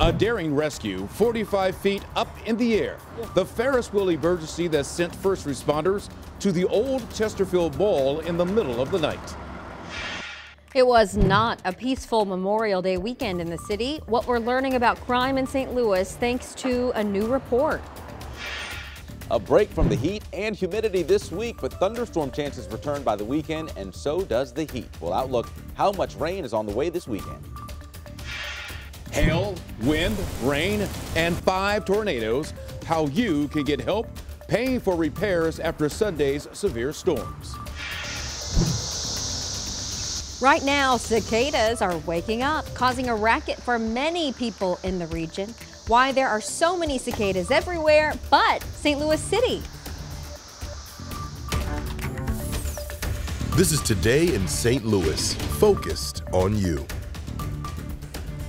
A daring rescue 45 feet up in the air. The Ferris wheel emergency that sent first responders to the old Chesterfield Mall in the middle of the night. It was not a peaceful Memorial Day weekend in the city. What we're learning about crime in St. Louis thanks to a new report. A break from the heat and humidity this week, but thunderstorm chances return by the weekend, and so does the heat. We'll outlook how much rain is on the way this weekend. Hail, wind, rain, and 5 tornadoes. How you can get help paying for repairs after Sunday's severe storms. Right now, cicadas are waking up, causing a racket for many people in the region. Why there are so many cicadas everywhere but St. Louis City. This is Today in St. Louis, focused on you.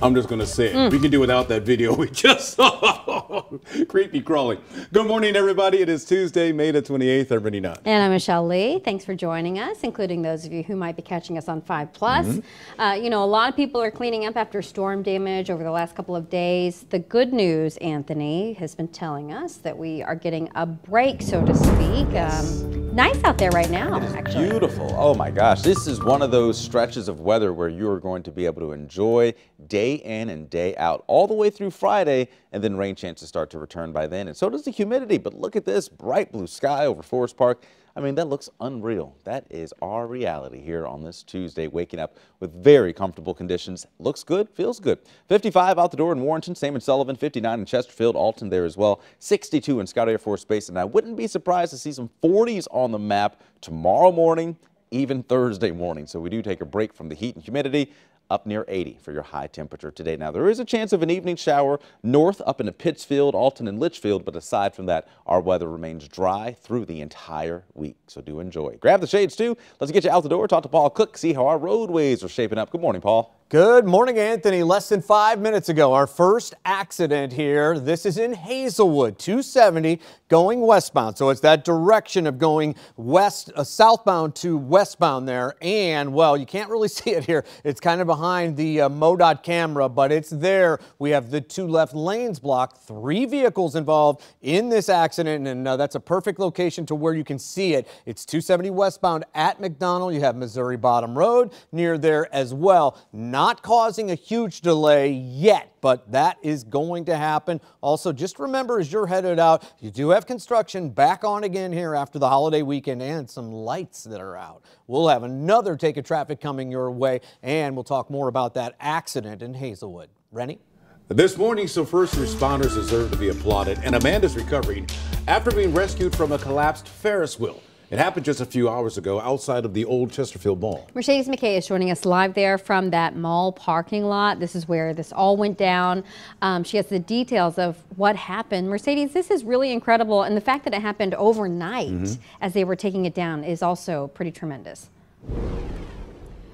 I'm just going to say it. We can do without that video we just saw. Creepy crawling. Good morning, everybody. It is Tuesday, May the 28th. I'm Rennie Knott. And I'm Michelle Lee. Thanks for joining us, including those of you who might be catching us on 5+. You know, a lot of people are cleaning up after storm damage over the last couple of days. The good news, Anthony, has been telling us that we are getting a break, so to speak. Yes. Nice out there right now, actually. Beautiful. Oh my gosh. This is one of those stretches of weather where you are going to be able to enjoy day in and day out all the way through Friday, and then rain chances start to return by then. And so does the humidity. But look at this bright blue sky over Forest Park. I mean, that looks unreal. That is our reality here on this Tuesday, waking up with very comfortable conditions. Looks good, feels good. 55 out the door in Warrenton, same in Sullivan, 59 in Chesterfield, Alton there as well, 62 in Scott Air Force Base. And I wouldn't be surprised to see some 40s on the map tomorrow morning, even Thursday morning. So we do take a break from the heat and humidity. Up near 80 for your high temperature today. Now, there is a chance of an evening shower north up into Pittsfield, Alton, and Litchfield, but aside from that, our weather remains dry through the entire week, so do enjoy. Grab the shades, too. Let's get you out the door, talk to Paul Cook, see how our roadways are shaping up. Good morning, Paul. Good morning, Anthony. Less than 5 minutes ago, our first accident here. This is in Hazelwood, 270 going westbound. So it's that direction of going west, southbound to westbound there. And, well, you can't really see it here. It's kind of behind the MoDOT camera, but it's there. We have the 2 left lanes blocked, 3 vehicles involved in this accident. And that's a perfect location to where you can see it. It's 270 westbound at McDonald. You have Missouri Bottom Road near there as well. Not causing a huge delay yet, but that is going to happen. Also, just remember as you're headed out, you do have construction back on again here after the holiday weekend and some lights that are out. We'll have another take of traffic coming your way, and we'll talk more about that accident in Hazelwood. Rennie? This morning, some first responders deserve to be applauded, and Amanda's recovering after being rescued from a collapsed Ferris wheel. It happened just a few hours ago outside of the old Chesterfield Mall. Mercedes McKay is joining us live there from that mall parking lot. This is where this all went down. She has the details of what happened. Mercedes, this is really incredible. And the fact that it happened overnight as they were taking it down is also pretty tremendous.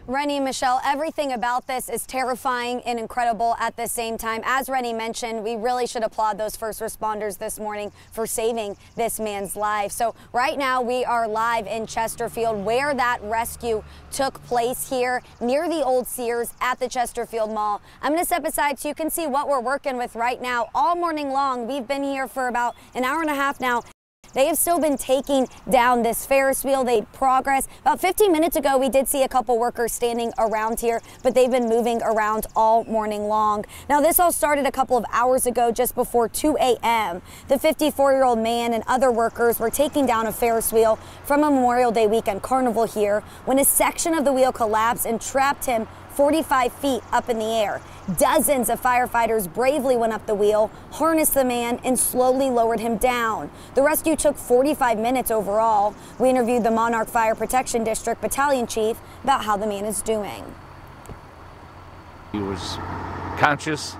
Rennie, Michelle, everything about this is terrifying and incredible at the same time. As Rennie mentioned, we really should applaud those first responders this morning for saving this man's life. So right now we are live in Chesterfield where that rescue took place here near the old Sears at the Chesterfield Mall. I'm going to step aside so you can see what we're working with right now. All morning long, we've been here for about an hour and a half now. They have still been taking down this Ferris wheel. They progress. About 15 minutes ago, we did see a couple workers standing around here, but they've been moving around all morning long. Now, this all started a couple of hours ago, just before 2 a.m. The 54-year-old man and other workers were taking down a Ferris wheel from a Memorial Day weekend carnival here when a section of the wheel collapsed and trapped him 45 feet up in the air. Dozens of firefighters bravely went up the wheel, harnessed the man, and slowly lowered him down. The rescue took 45 minutes overall. We interviewed the Monarch Fire Protection District Battalion Chief about how the man is doing. He was conscious,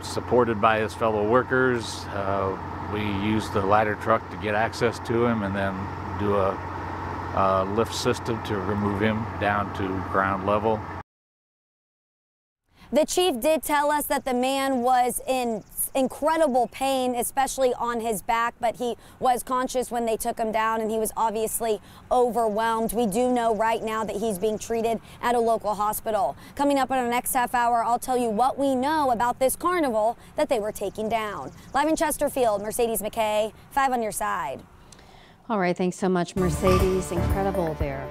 supported by his fellow workers. We used the ladder truck to get access to him and then do a lift system to remove him down to ground level. The chief did tell us that the man was in incredible pain, especially on his back, but he was conscious when they took him down, and he was obviously overwhelmed. We do know right now that he's being treated at a local hospital. Coming up in our next half hour, I'll tell you what we know about this carnival that they were taking down. Live in Chesterfield, Mercedes McKay, 5 on your side. All right, thanks so much, Mercedes. Incredible there.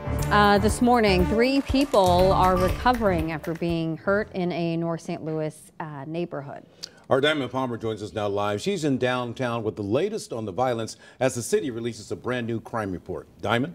This morning, 3 people are recovering after being hurt in a North St. Louis neighborhood. Our Diamond Palmer joins us now live. She's in downtown with the latest on the violence as the city releases a brand new crime report. Diamond?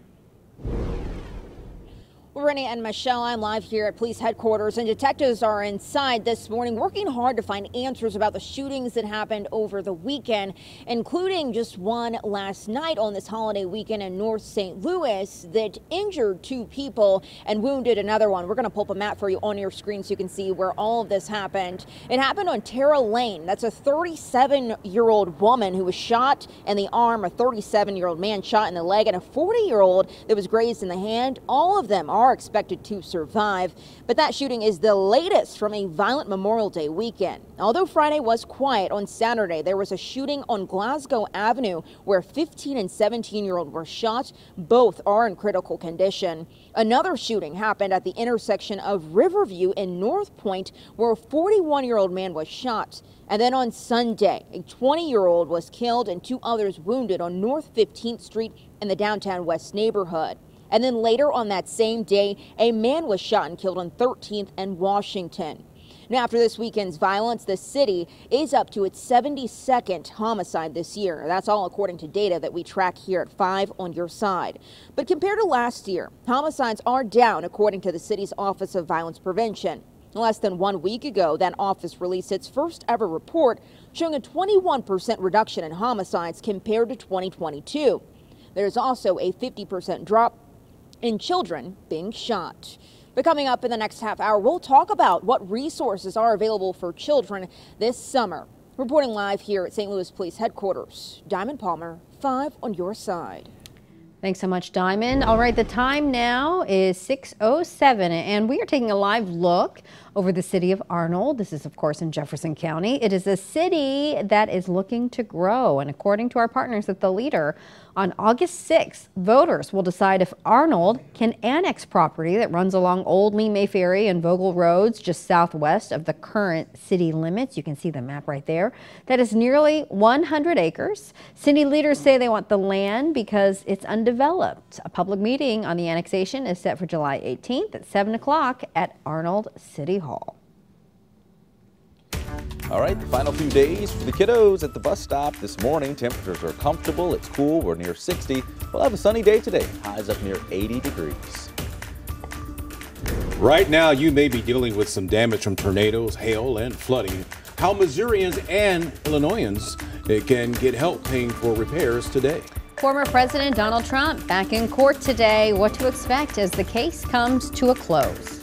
Well, Rennie and Michelle, I'm live here at police headquarters, and detectives are inside this morning working hard to find answers about the shootings that happened over the weekend, including just one last night on this holiday weekend in North St. Louis that injured 2 people and wounded another one. We're going to pull up a map for you on your screen so you can see where all of this happened. It happened on Terra Lane. That's a 37-year-old woman who was shot in the arm, a 37-year-old man shot in the leg, and a 40-year-old that was grazed in the hand. All of them are expected to survive, but that shooting is the latest from a violent Memorial Day weekend. Although Friday was quiet, on Saturday there was a shooting on Glasgow Avenue where 15 and 17-year-old were shot. Both are in critical condition. Another shooting happened at the intersection of Riverview and North Point where a 41-year-old man was shot. And then on Sunday, a 20-year-old was killed and 2 others wounded on North 15th Street in the downtown West neighborhood. And then later on that same day, a man was shot and killed on 13th and Washington. Now, after this weekend's violence, the city is up to its 72nd homicide this year. That's all according to data that we track here at 5 on your side. But compared to last year, homicides are down according to the city's Office of Violence Prevention. Less than 1 week ago, that office released its first ever report showing a 21% reduction in homicides compared to 2022. There's also a 50% drop in children being shot. But coming up in the next half hour, we'll talk about what resources are available for children this summer. Reporting live here at St. Louis Police Headquarters, Diamond Palmer, 5 on your side. Thanks so much, Diamond. All right, the time now is 6:07, and we are taking a live look over the city of Arnold. This is, of course, in Jefferson County. It is a city that is looking to grow, and according to our partners at The Leader, on August 6th, voters will decide if Arnold can annex property that runs along Old Lee May Ferry and Vogel Roads just southwest of the current city limits. You can see the map right there. That is nearly 100 acres. City leaders say they want the land because it's undeveloped. A public meeting on the annexation is set for July 18th at 7 o'clock at Arnold City Hall. All right, the final few days for the kiddos at the bus stop this morning. Temperatures are comfortable. It's cool. We're near 60. We'll have a sunny day today. Highs up near 80 degrees. Right now, you may be dealing with some damage from tornadoes, hail, and flooding. How Missourians and Illinoisans can get help paying for repairs today. Former President Donald Trump back in court today. What to expect as the case comes to a close.